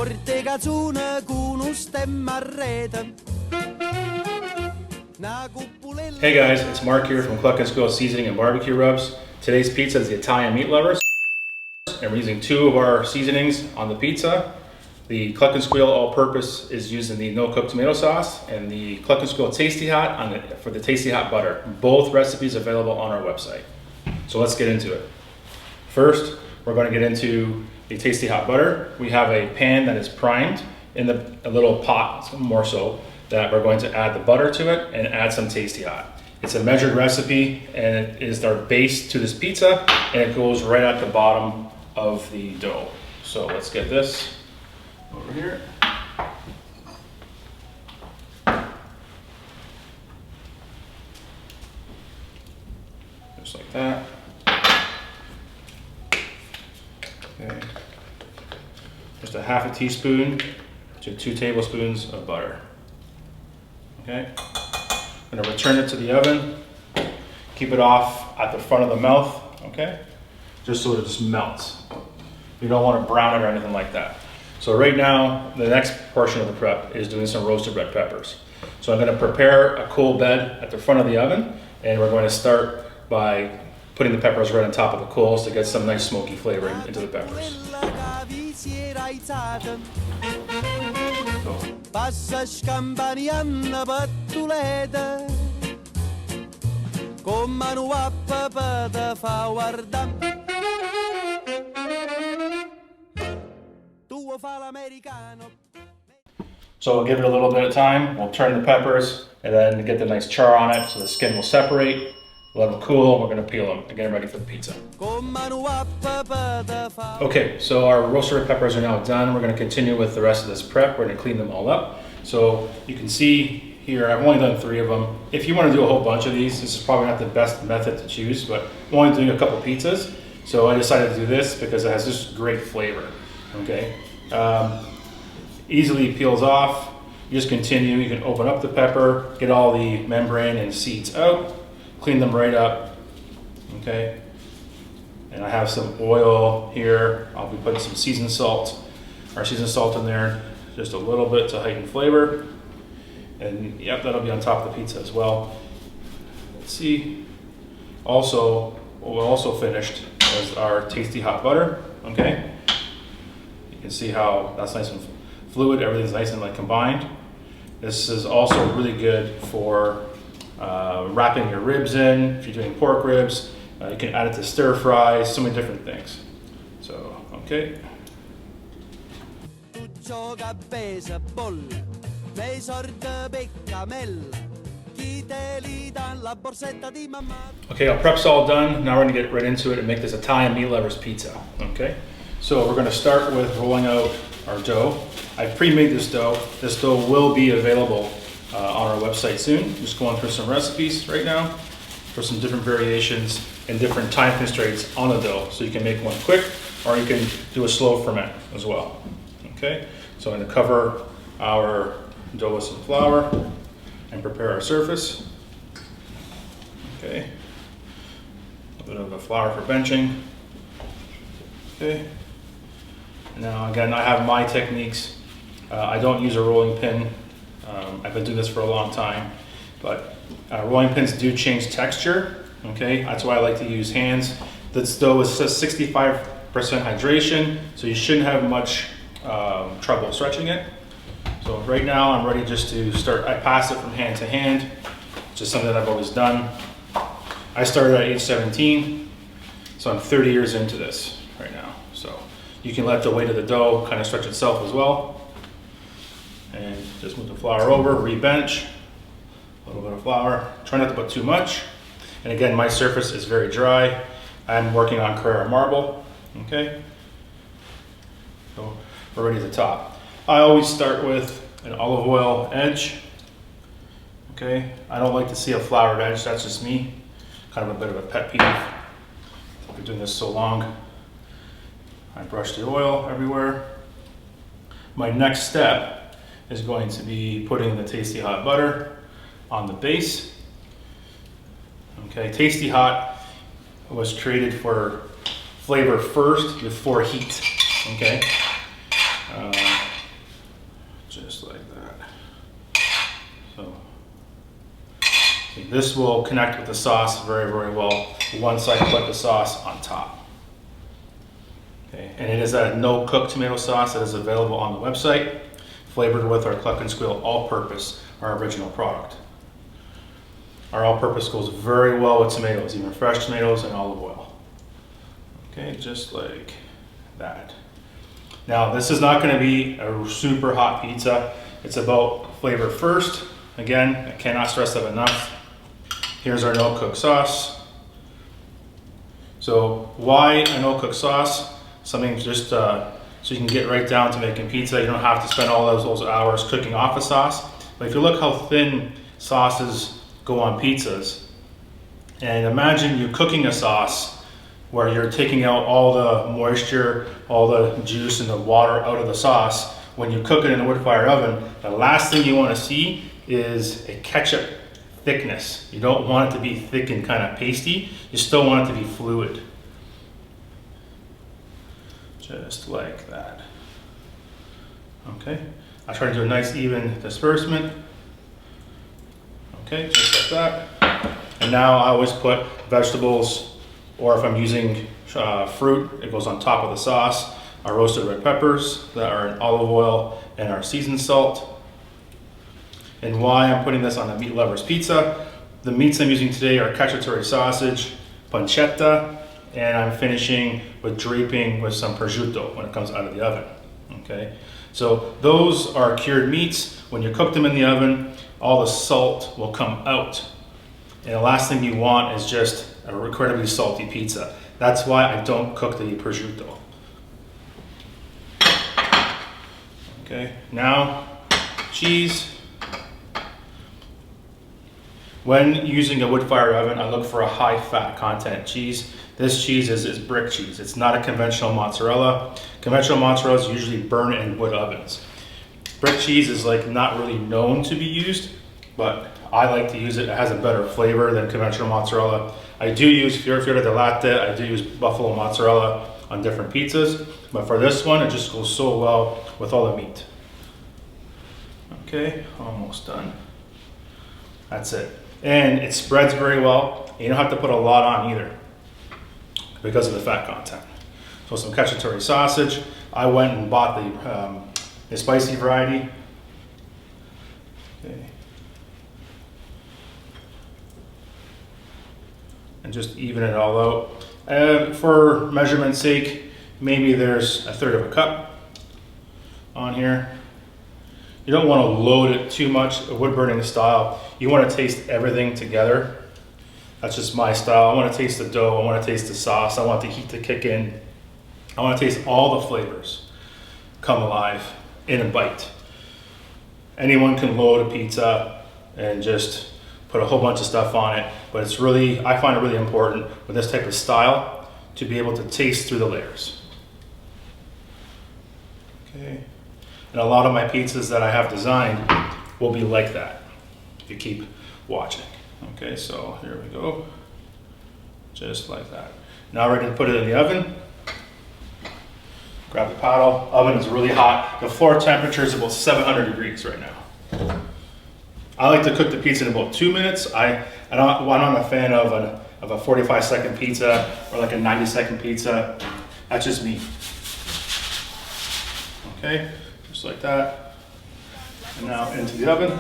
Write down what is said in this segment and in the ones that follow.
Hey guys, it's Mark here from Cluck Squeal Seasoning and Barbecue Rubs. Today's pizza is the Italian meat lovers, and we're using 2 of our seasonings on the pizza. The Cluck Squeal all-purpose is using the no-cook tomato sauce, and the Cluck Squeal Tasty Hot for the Tasty Hot butter. Both recipes available on our website. So let's get into it. First, we're going to get into the Tasty Hot butter. We have a pan that is primed in a little pot, more so, that we're going to add the butter to it and add some Tasty Hot. It's a measured recipe, and it is our base to this pizza, and it goes right at the bottom of the dough. So let's get this over here. Just like that. Okay. Just a half a teaspoon to 2 tablespoons of butter. Okay. I'm going to return it to the oven. Keep it off at the front of the mouth, okay? Just so it just melts. You don't want to brown it or anything like that. So right now, the next portion of the prep is doing some roasted red peppers. So I'm going to prepare a cool bed at the front of the oven, and we're going to start by putting the peppers right on top of the coals to get some nice smoky flavoring into the peppers. Passa scampanianna pattuleta con manu a papà da fa guardare tuo fa l'americano. So we'll give it a little bit of time. We'll turn the peppers and then get the nice char on it so the skin will separate. Let them cool. We're going to peel them and get them ready for the pizza. Okay, so our roasted red peppers are now done. We're going to continue with the rest of this prep. We're going to clean them all up. So you can see here, I've only done 3 of them. If you want to do a whole bunch of these, this is probably not the best method to choose, but I'm only doing a couple pizzas. So I decided to do this because it has just great flavor. Okay, easily peels off. You just continue. You can open up the pepper, get all the membrane and seeds out. Clean them right up, okay? And I have some oil here. I'll be putting some seasoned salt in there, just a little bit to heighten flavor. And yep, that'll be on top of the pizza as well. Let's see. Also, what we also finished was our Tasty Hot butter, okay? You can see how that's nice and fluid, everything's nice and like combined. This is also really good for wrapping your ribs in. If you're doing pork ribs, you can add it to stir fries, so many different things. So, okay. Okay, our prep's all done. Now we're gonna get right into it and make this Italian meat lovers pizza, okay? So we're gonna start with rolling out our dough. I've pre-made this dough. This dough will be available on our website soon. Just going through some recipes right now for some different variations and different time constraints on the dough. So you can make one quick, or you can do a slow ferment as well. Okay, so I'm going to cover our dough with some flour and prepare our surface. Okay, a bit of a flour for benching. Okay, now again, I have my techniques. I don't use a rolling pin. I've been doing this for a long time, but rolling pins do change texture, okay? That's why I like to use hands. This dough says 65% hydration, so you shouldn't have much trouble stretching it. So right now I'm ready just to start. I pass it from hand to hand, which is something that I've always done. I started at age 17, so I'm 30 years into this right now. So you can let the weight of the dough kind of stretch itself as well. And just move the flour over, re-bench, a little bit of flour. Try not to put too much. And again, my surface is very dry. I'm working on Carrara marble, okay? So we're ready to top. I always start with an olive oil edge, okay? I don't like to see a floured edge, that's just me. Kind of a bit of a pet peeve. I've been doing this so long. I brush the oil everywhere. My next step is going to be putting the Tasty Hot butter on the base. Okay, Tasty Hot was created for flavor first before heat. Okay, this will connect with the sauce very, very well once I put the sauce on top. Okay, and it is a no-cook tomato sauce that is available on the website, flavored with our Cluck Squeal all-purpose, our original product. Our all-purpose goes very well with tomatoes, even fresh tomatoes and olive oil. Okay, just like that. Now, this is not going to be a super hot pizza. It's about flavor first. Again, I cannot stress that enough. Here's our no-cook sauce. So why a no-cook sauce? Something just so you can get right down to making pizza. You don't have to spend all those hours cooking off a sauce. But if you look how thin sauces go on pizzas, and imagine you cooking a sauce where you're taking out all the moisture, all the juice and the water out of the sauce. When you cook it in a wood fire oven, the last thing you want to see is a ketchup thickness. You don't want it to be thick and kind of pasty. You still want it to be fluid. Just like that. Okay, I try to do a nice even disbursement. Okay, just like that. And now I always put vegetables, or if I'm using fruit, it goes on top of the sauce. Our roasted red peppers that are in olive oil and our seasoned salt. And why I'm putting this on the meat lovers pizza. The meats I'm using today are cacciatore sausage, pancetta, and I'm finishing with draping with some prosciutto when it comes out of the oven. Okay, so those are cured meats. When you cook them in the oven, all the salt will come out. And the last thing you want is just an incredibly salty pizza. That's why I don't cook the prosciutto. Okay, now cheese. When using a wood fire oven, I look for a high fat content cheese. This cheese is brick cheese. It's not a conventional mozzarella. Conventional mozzarella is usually burned in wood ovens. Brick cheese is like not really known to be used, but I like to use it. It has a better flavor than conventional mozzarella. I do use fior di latte. I do use buffalo mozzarella on different pizzas, but for this one, it just goes so well with all the meat. Okay, almost done. That's it. And it spreads very well. You don't have to put a lot on either because of the fat content. So some cacciatore sausage. I went and bought the spicy variety. Okay. And just even it all out. For measurement's sake, maybe there's a third of a cup on here. You don't want to load it too much, wood burning style. You want to taste everything together. That's just my style. I want to taste the dough. I want to taste the sauce. I want the heat to kick in. I want to taste all the flavors come alive in a bite. Anyone can load a pizza and just put a whole bunch of stuff on it, but it's really, I find it really important with this type of style to be able to taste through the layers. Okay. And a lot of my pizzas that I have designed will be like that if you keep watching. Okay, so here we go. Just like that. Now ready to put it in the oven. Grab the paddle. Oven is really hot. The floor temperature is about 700 degrees right now. I like to cook the pizza in about 2 minutes. I'm not a fan of a 45-second pizza or like a 90-second pizza. That's just me. Okay. Just like that. And now into the oven.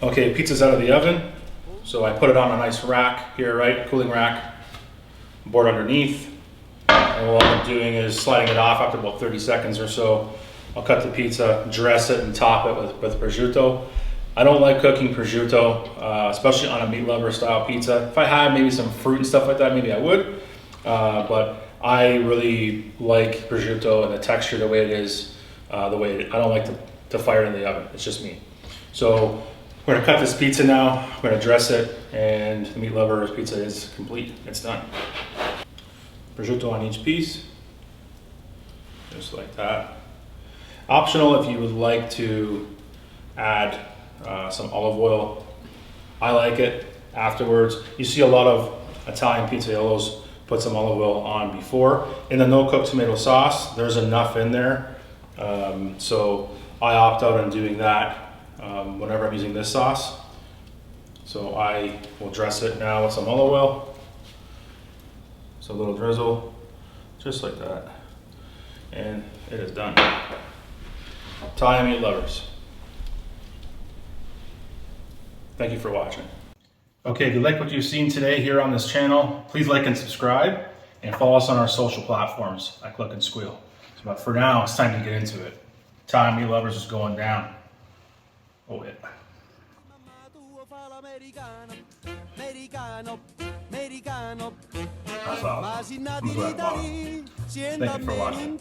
Okay, pizza's out of the oven. So I put it on a nice rack here, right? Cooling rack. Board underneath. And what I'm doing is sliding it off after about 30 seconds or so. I'll cut the pizza, dress it, and top it with prosciutto. I don't like cooking prosciutto, especially on a meat lover style pizza. If I had maybe some fruit and stuff like that, maybe I would. But I really like prosciutto and the texture, the way it is, I don't like to fire it in the oven. It's just me. So we're gonna cut this pizza now. I'm gonna dress it, and the meat lover's pizza is complete. It's done. Prosciutto on each piece, just like that. Optional if you would like to add some olive oil I like it afterwards. You see a lot of Italian pizzaiolos put some olive oil on before. In the no-cook tomato sauce, there's enough in there. So I opt out on doing that whenever I'm using this sauce. So I will dress it now with some olive oil. So a little drizzle, just like that. And it is done. Italian meat lovers. Thank you for watching. Okay, if you like what you've seen today here on this channel, please like and subscribe and follow us on our social platforms at Cluck Squeal. But for now, it's time to get into it. Italian meat lovers is going down. Oh, yeah. That's awesome. I'm glad I bought it. Thank you for watching.